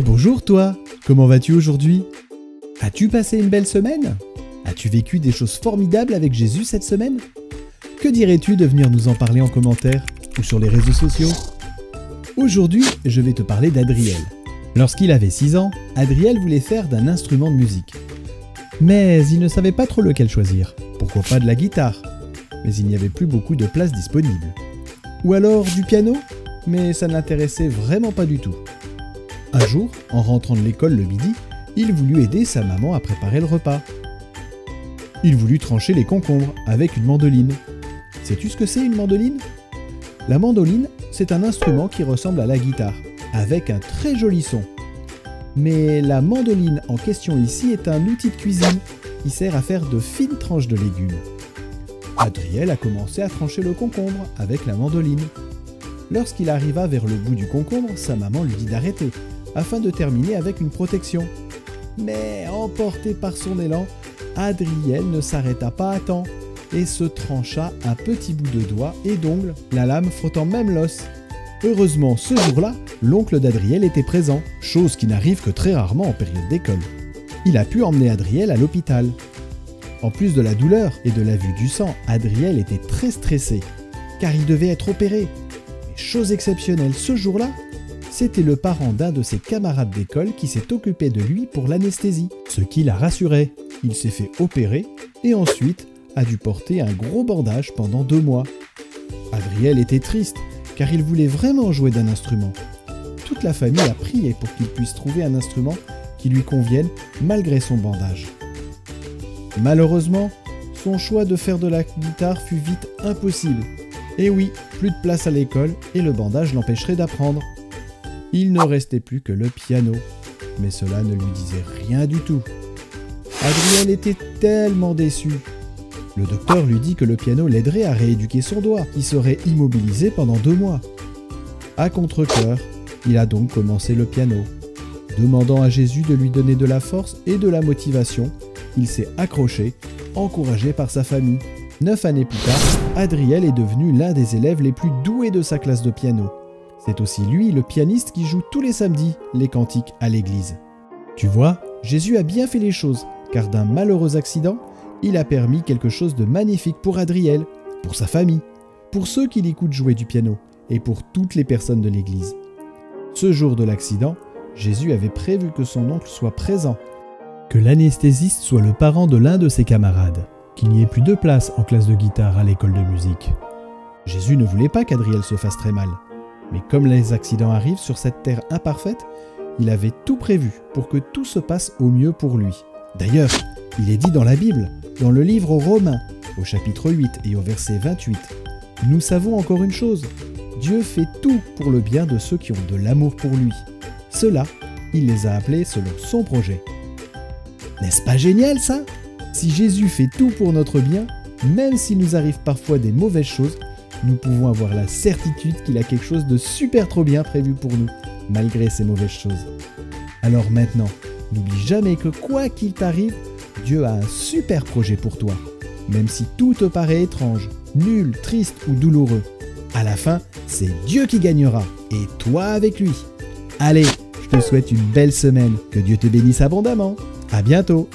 Bonjour toi! Comment vas-tu aujourd'hui? As-tu passé une belle semaine? As-tu vécu des choses formidables avec Jésus cette semaine? Que dirais-tu de venir nous en parler en commentaire ou sur les réseaux sociaux? Aujourd'hui, je vais te parler d'Adriel. Lorsqu'il avait 6 ans, Adriel voulait faire d'un instrument de musique. Mais il ne savait pas trop lequel choisir. Pourquoi pas de la guitare? Mais il n'y avait plus beaucoup de place disponible. Ou alors du piano? Mais ça ne l'intéressait vraiment pas du tout. Un jour, en rentrant de l'école le midi, il voulut aider sa maman à préparer le repas. Il voulut trancher les concombres avec une mandoline. Sais-tu ce que c'est une mandoline? La mandoline, c'est un instrument qui ressemble à la guitare, avec un très joli son. Mais la mandoline en question ici est un outil de cuisine qui sert à faire de fines tranches de légumes. Adriel a commencé à trancher le concombre avec la mandoline. Lorsqu'il arriva vers le bout du concombre, sa maman lui dit d'arrêter, afin de terminer avec une protection. Mais emporté par son élan, Adriel ne s'arrêta pas à temps et se trancha un petit bout de doigt et d'ongle, la lame frottant même l'os. Heureusement, ce jour-là, l'oncle d'Adriel était présent, chose qui n'arrive que très rarement en période d'école. Il a pu emmener Adriel à l'hôpital. En plus de la douleur et de la vue du sang, Adriel était très stressé, car il devait être opéré. Mais chose exceptionnelle, ce jour-là, c'était le parent d'un de ses camarades d'école qui s'est occupé de lui pour l'anesthésie, ce qui l'a rassuré. Il s'est fait opérer et ensuite a dû porter un gros bandage pendant 2 mois. Adriel était triste car il voulait vraiment jouer d'un instrument. Toute la famille a prié pour qu'il puisse trouver un instrument qui lui convienne malgré son bandage. Malheureusement, son choix de faire de la guitare fut vite impossible. Et oui, plus de place à l'école et le bandage l'empêcherait d'apprendre. Il ne restait plus que le piano, mais cela ne lui disait rien du tout. Adriel était tellement déçu. Le docteur lui dit que le piano l'aiderait à rééduquer son doigt, qui serait immobilisé pendant 2 mois. À contre-cœur, il a donc commencé le piano. Demandant à Jésus de lui donner de la force et de la motivation, il s'est accroché, encouragé par sa famille. 9 années plus tard, Adriel est devenu l'un des élèves les plus doués de sa classe de piano. C'est aussi lui, le pianiste, qui joue tous les samedis les cantiques à l'église. Tu vois, Jésus a bien fait les choses, car d'un malheureux accident, il a permis quelque chose de magnifique pour Adriel, pour sa famille, pour ceux qui l'écoutent jouer du piano, et pour toutes les personnes de l'église. Ce jour de l'accident, Jésus avait prévu que son oncle soit présent, que l'anesthésiste soit le parent de l'un de ses camarades, qu'il n'y ait plus de place en classe de guitare à l'école de musique. Jésus ne voulait pas qu'Adriel se fasse très mal. Mais comme les accidents arrivent sur cette terre imparfaite, il avait tout prévu pour que tout se passe au mieux pour lui. D'ailleurs, il est dit dans la Bible, dans le livre aux Romains, au chapitre 8 et au verset 28, « Nous savons encore une chose, Dieu fait tout pour le bien de ceux qui ont de l'amour pour lui. Ceux-là, il les a appelés selon son projet. » N'est-ce pas génial ça? Si Jésus fait tout pour notre bien, même s'il nous arrive parfois des mauvaises choses, nous pouvons avoir la certitude qu'il a quelque chose de super trop bien prévu pour nous, malgré ces mauvaises choses. Alors maintenant, n'oublie jamais que quoi qu'il t'arrive, Dieu a un super projet pour toi. Même si tout te paraît étrange, nul, triste ou douloureux. À la fin, c'est Dieu qui gagnera, et toi avec lui. Allez, je te souhaite une belle semaine, que Dieu te bénisse abondamment. À bientôt!